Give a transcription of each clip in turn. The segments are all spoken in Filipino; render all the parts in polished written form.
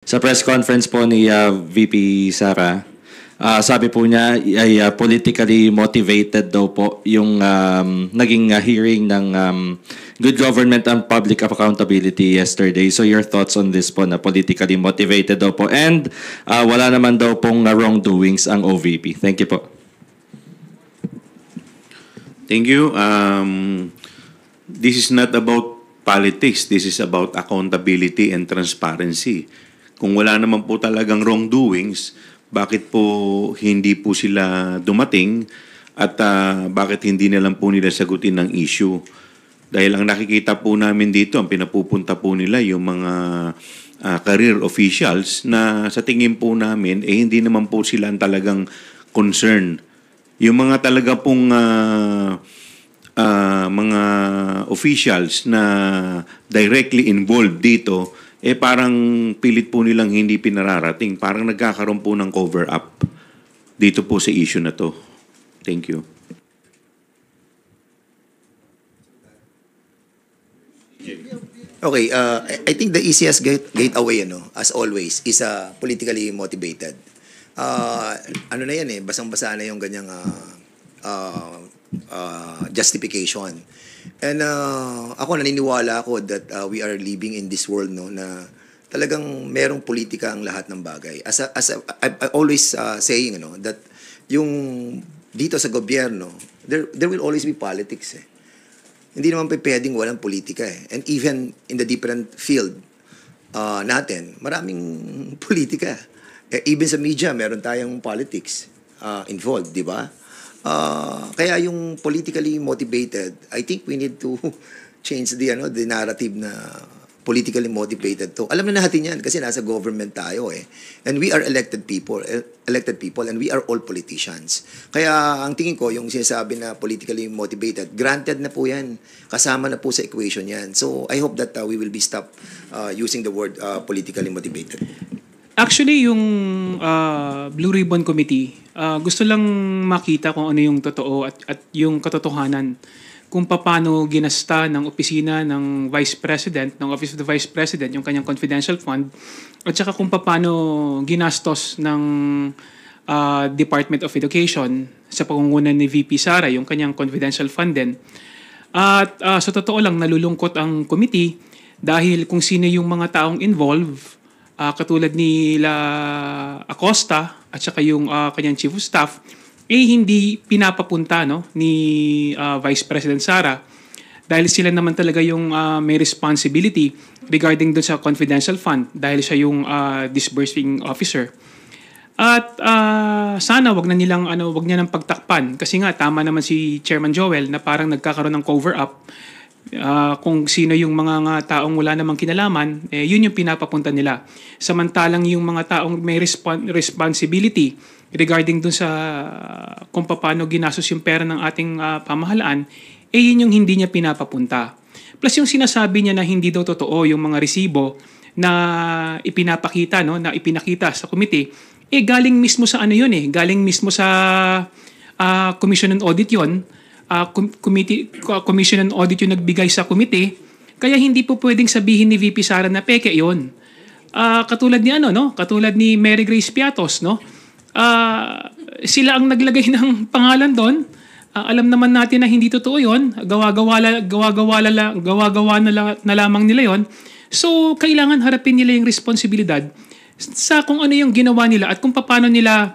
Sa press conference po ni VP Sara, sabi po niya ay politically motivated daw po yung naging hearing ng Good Government and Public Accountability yesterday. So your thoughts on this po na politically motivated daw po and wala naman daw pong wrongdoings ang OVP. Thank you po. Thank you. This is not about politics. This is about accountability and transparency. Kung wala naman po talagang wrongdoings, bakit po hindi po sila dumating at bakit hindi na lang po nila sagutin ng issue? Dahil ang nakikita po namin dito, ang pinapupunta po nila yung mga career officials na sa tingin po namin, hindi naman po sila talagang concern. Yung mga talaga pong mga officials na directly involved dito, parang pilit po nilang hindi pinararating. Parang nagkakaroon po ng cover-up dito po sa issue na to. Thank you. Okay, I think the easiest gateway, as always, is politically motivated. Ano na yan basang-basa na yung ganyang justification. And ako naniniwala ako that we are living in this world na talagang merong politika ang lahat ng bagay. I always saying that yung dito sa gobyerno there will always be politics. Hindi naman pwedeng walang politika And even in the different field natin, maraming politika. Even sa media, meron tayong politics involved, di ba? Kaya yung politically motivated, I think we need to change the narrative na politically motivated to. Alam na natin yan kasi nasa government tayo And we are elected people and we are all politicians. Kaya ang tingin ko yung sinasabi na politically motivated, granted na po yan. Kasama na po sa equation yan. So I hope that we will be stopped using the word politically motivated. Actually, yung Blue Ribbon Committee, gusto lang makita kung ano yung totoo at yung katotohanan kung paano ginasta ng opisina ng Vice President, ng Office of the Vice President, yung kanyang confidential fund, at saka kung paano ginastos ng Department of Education sa pangunguna ni VP Sara, yung kanyang confidential fund din. At sa totoo lang, nalulungkot ang committee dahil kung sino yung mga taong involved, katulad ni Acosta at saka yung kanyang chief of staff, hindi pinapapunta ni Vice President Sara dahil sila naman talaga yung may responsibility regarding dun sa confidential fund dahil siya yung disbursing officer. At sana wag niya nang pagtakpan kasi nga tama naman si Chairman Joel na parang nagkakaroon ng cover up. Kung sino yung mga taong wala namang kinalaman, yun yung pinapapunta nila. Samantalang yung mga taong may responsibility regarding dun sa kung paano ginastos yung pera ng ating pamahalaan, yun yung hindi niya pinapapunta. Plus yung sinasabi niya na hindi daw totoo yung mga resibo na ipinapakita, na ipinakita sa committee, galing mismo sa galing mismo sa Commission on Audit yun. Commission on Audit yung nagbigay sa committee, kaya hindi po pwedeng sabihin ni VP Sara na peke yun. Katulad ni Mary Grace Piatos, sila ang naglagay ng pangalan doon. Alam naman natin na hindi totoo yun. Gawa-gawa na lamang nila yon. So, kailangan harapin nila yung responsibilidad sa kung ano yung ginawa nila at kung paano nila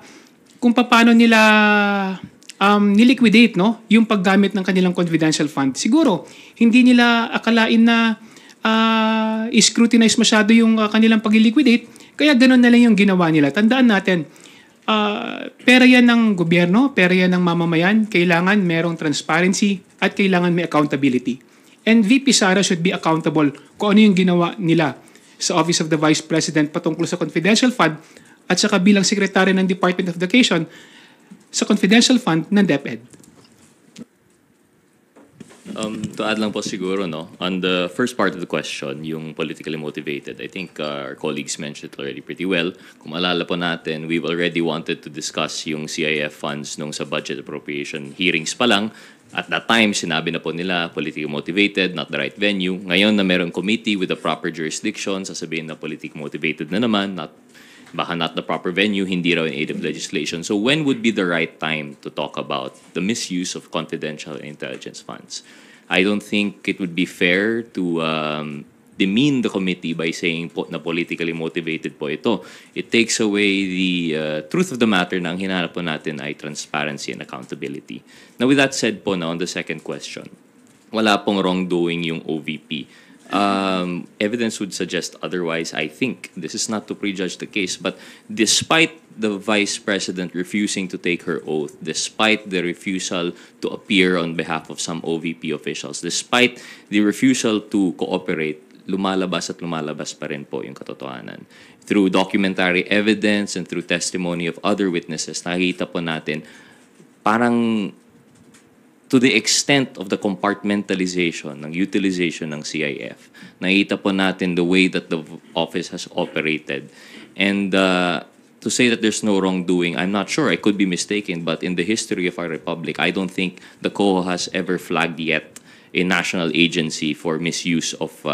niliquidate yung paggamit ng kanilang confidential fund. Siguro, hindi nila akalain na scrutinize masyado yung kanilang pag-liquidate, kaya ganun na lang yung ginawa nila. Tandaan natin, pera yan ng gobyerno, pera yan ng mamamayan, kailangan merong transparency at kailangan may accountability. And VP Sara should be accountable kung ano yung ginawa nila sa Office of the Vice President patungkol sa confidential fund at saka bilang Secretary ng Department of Education sa confidential fund ng DepEd. To add lang po siguro, no, on the first part of the question, yung politically motivated, I think our colleagues mentioned it already pretty well. Kung maalala po natin, we've already wanted to discuss yung CIF funds nung sa budget appropriation hearings pa lang. At that time, sinabi na po nila, politically motivated, not the right venue. Ngayon na merong committee with the proper jurisdiction, sasabihin na politically motivated na naman, baka not the proper venue, hindi raw in aid of legislation. So when would be the right time to talk about the misuse of confidential intelligence funds? I don't think it would be fair to demean the committee by saying po na politically motivated po ito. It takes away the truth of the matter na ang hinahanap po natin ay transparency and accountability. Now with that said po na on the second question, wala pong wrongdoing yung OVP. Evidence would suggest otherwise, I think. This is not to prejudge the case, but despite the Vice President refusing to take her oath, despite the refusal to appear on behalf of some OVP officials, despite the refusal to cooperate, lumalabas at lumalabas pa rin po yung katotohanan. Through documentary evidence and through testimony of other witnesses, nakikita po natin parang to the extent of the compartmentalization ng utilization ng CIF, nakita po natin the way that the office has operated. And to say that there's no wrongdoing, I'm not sure. I could be mistaken, but in the history of our republic, I don't think the COA has ever flagged yet a national agency for misuse of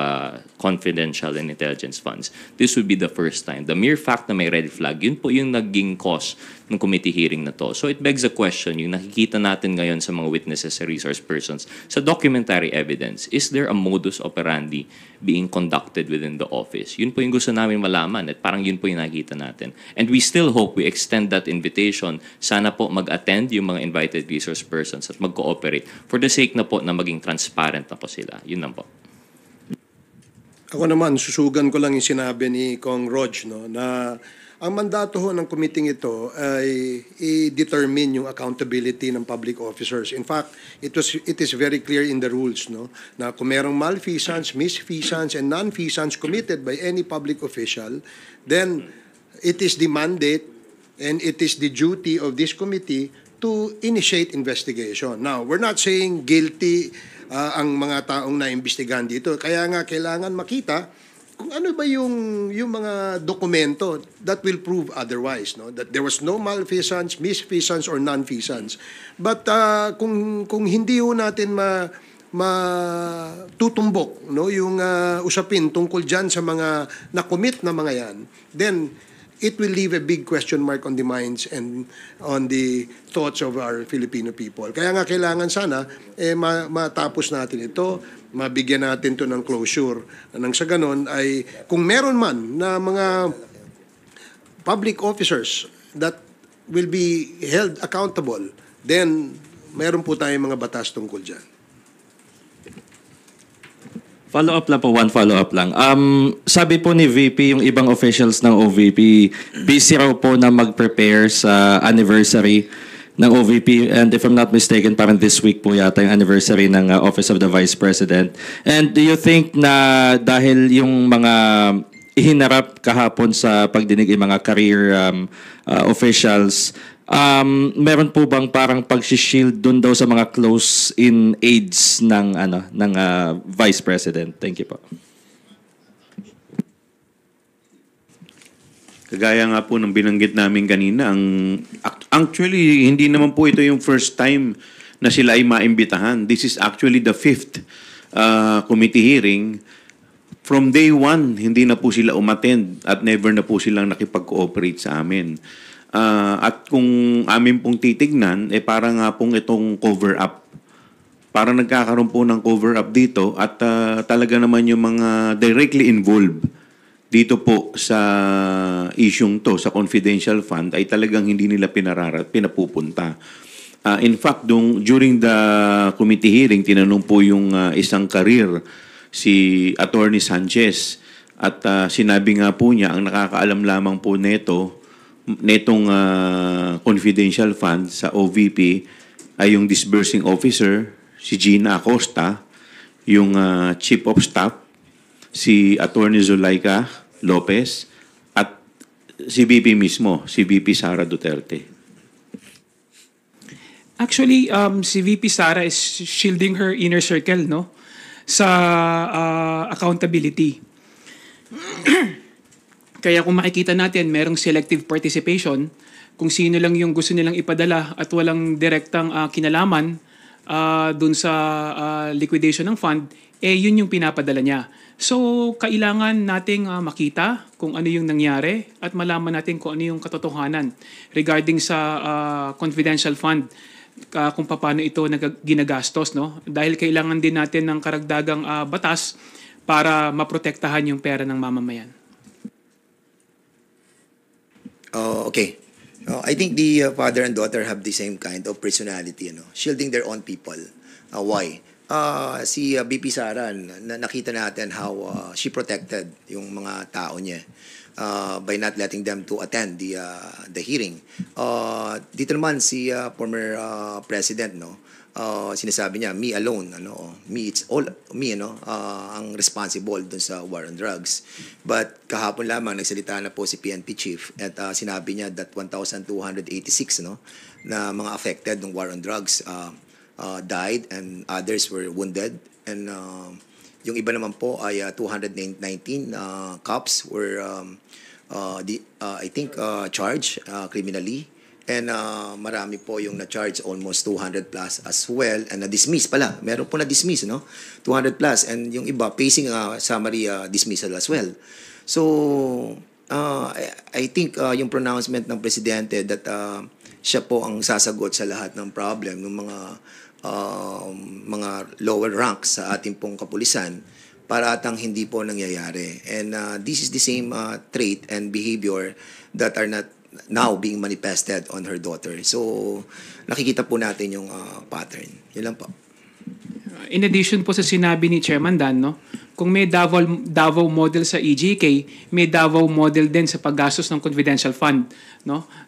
confidential and intelligence funds. This would be the first time. The mere fact na may red flag, yun po yung naging cause ng committee hearing na to. So it begs the question, yung nakikita natin ngayon sa mga witnesses, sa resource persons, sa documentary evidence, is there a modus operandi being conducted within the office? Yun po yung gusto namin malaman at parang yun po yung nakikita natin. And we still hope we extend that invitation. Sana po mag-attend yung mga invited resource persons at mag-cooperate for the sake na po na maging transparent na po sila. Yun lang po. Ako naman, susugan ko lang yung sinabi ni Kong Rog, no, na ang mandato ho ng committee ito ay i-determine yung accountability ng public officers. In fact, it is very clear in the rules, no, na kung merong malfeasance, misfeasance, and non-feasance committed by any public official, then it is the mandate and it is the duty of this committee to initiate investigation. Now, we're not saying guilty ang mga taong naimbestigahan dito. Kaya nga kailangan makita kung ano ba yung mga dokumento that will prove otherwise, no? That there was no malfeasance, misfeasance, or non-feasance. But kung hindi ho natin matutumbok, no, yung usapin tungkol dyan sa mga na-commit na mga yan, then it will leave a big question mark on the minds and on the thoughts of our Filipino people. Kaya nga kailangan sana matapos natin ito, mabigyan natin to ng closure. Nang sa ganon ay kung meron man na mga public officers that will be held accountable, then meron po tayong mga batas tungkol dyan. Follow-up lang po, one follow-up lang. Sabi po ni VP, yung ibang officials ng OVP, busy raw po na mag-prepare sa anniversary ng OVP. And if I'm not mistaken, parang this week po yata yung anniversary ng Office of the Vice President. And do you think na dahil yung mga ihinarap kahapon sa pagdinig yung mga career officials, meron po bang parang pag-shield dun daw sa mga close-in aides ng Vice President? Thank you po. Kagaya nga po ng binanggit namin kanina, actually hindi naman po ito yung first time na sila ay maimbitahan. This is actually the 5th committee hearing. From day 1, hindi na po sila umattend at never na po silang nakipag-cooperate sa amin. At kung amin pong titignan, parang nga pong itong cover-up. Parang nagkakaroon po ng cover-up dito at talaga naman yung mga directly involved dito po sa isyung to, sa confidential fund, ay talagang hindi nila pinapupunta. In fact, during the committee hearing, tinanong po yung isang career, si Attorney Sanchez, at sinabi nga po niya, ang nakakaalam lamang po netong confidential fund sa OVP ay yung disbursing officer, si Gina Acosta, yung chief of staff, si Attorney Zulaika Lopez, at si VP mismo, si VP Sara Duterte. Actually, si VP Sara is shielding her inner circle, no? Sa accountability. Kaya kung makikita natin, merong selective participation, kung sino lang yung gusto nilang ipadala at walang direktang kinalaman dun sa liquidation ng fund, yun yung pinapadala niya. So, kailangan nating makita kung ano yung nangyari at malaman natin kung ano yung katotohanan regarding sa confidential fund, kung paano ito ginagastos, no? Dahil kailangan din natin ng karagdagang batas para maprotektahan yung pera ng mamamayan. Okay. I think the father and daughter have the same kind of personality, shielding their own people. Why? Si BP Sara, nakita natin how she protected yung mga tao niya by not letting them to attend the hearing. Dito naman si former president, sinasabi niya, me alone, it's all me, ang responsible dun sa war on drugs. But kahapon lamang nagsalita na po si PNP chief at sinabi niya that 1,286 na mga affected ng war on drugs died and others were wounded, and yung iba naman po ay 219 cops were I think charged criminally, and marami po yung na-charge, almost 200 plus as well, and na-dismiss pala. Meron po na-dismiss, 200 plus, and yung iba facing summary dismissal as well. So I think yung pronouncement ng presidente that siya po ang sasagot sa lahat ng problem ng mga lower ranks sa ating pong kapulisan, para atang hindi po nangyayari. And this is the same trait and behavior that are not now being manifested on her daughter. So nakikita po natin yung pattern. Yun lang po. In addition po sa sinabi ni Chairman Dan, kung may Davao model sa EJK, may Davao model din sa paggastos ng confidential fund.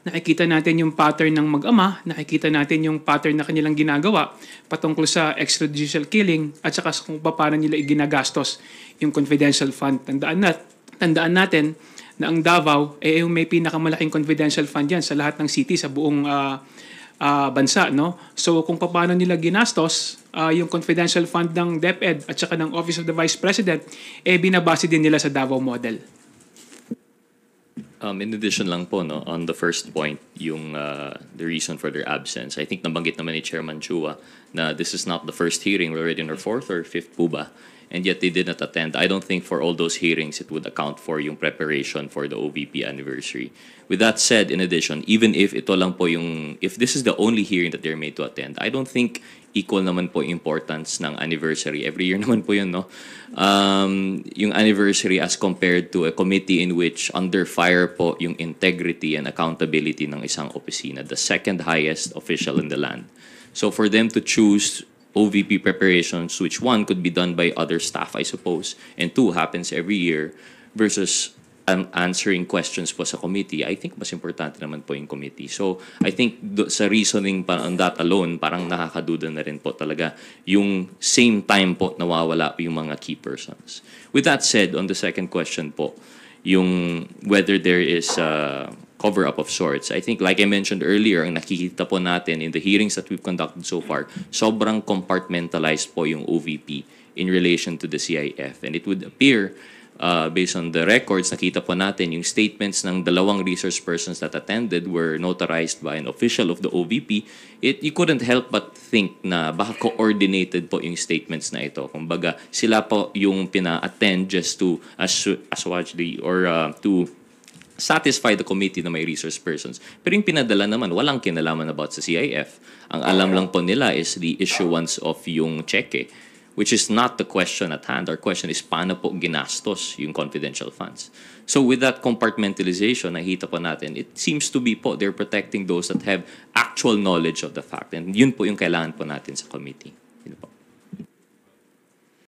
Nakikita natin yung pattern ng mag-ama, nakikita natin yung pattern na kanilang ginagawa patungkol sa extrajudicial killing at saka kung paano nila ginagastos yung confidential fund. Tandaan natin na ang Davao yung may pinakamalaking confidential fund yan sa lahat ng city sa buong bansa, So kung paano nila ginastos yung confidential fund ng DepEd at saka ng Office of the Vice President, binabase din nila sa Davao model. In addition lang po, on the first point, yung the reason for their absence, I think nabanggit naman ni Chairman Chua na this is not the first hearing. We're already in our fourth or fifth po ba? And yet they did not attend. I don't think for all those hearings it would account for yung preparation for the OVP anniversary. With that said, in addition, even if ito lang po if this is the only hearing that they're made to attend, I don't think equal naman po importance ng anniversary. Every year naman po yun, yung anniversary as compared to a committee in which under fire po yung integrity and accountability ng isang opisina, the second highest official in the land. So for them to choose OVP preparations, which one could be done by other staff, I suppose, and two happens every year, versus answering questions po sa committee, I think mas importante naman po yung committee. So I think sa reasoning pa on that alone, parang nakakaduda na rin po talaga yung same time po nawawala yung mga key persons. With that said, on the second question po, yung whether there is cover-up of sorts. I think, like I mentioned earlier, ang nakikita po natin in the hearings that we've conducted so far, sobrang compartmentalized po yung OVP in relation to the CIF. And it would appear, based on the records, nakita po natin yung statements ng dalawang resource persons that attended were notarized by an official of the OVP. You couldn't help but think na baka coordinated po yung statements na ito. Kumbaga, sila po yung pina-attend just to assuage or to satisfy the committee na may resource persons. Pero yung pinadala naman, walang kinalaman about sa CIF. Ang alam lang po nila is the issuance of yung cheque, which is not the question at hand. Our question is, paano po ginastos yung confidential funds? So with that compartmentalization, nakita po natin, it seems to be po, they're protecting those that have actual knowledge of the fact. And yun po yung kailangan po natin sa committee.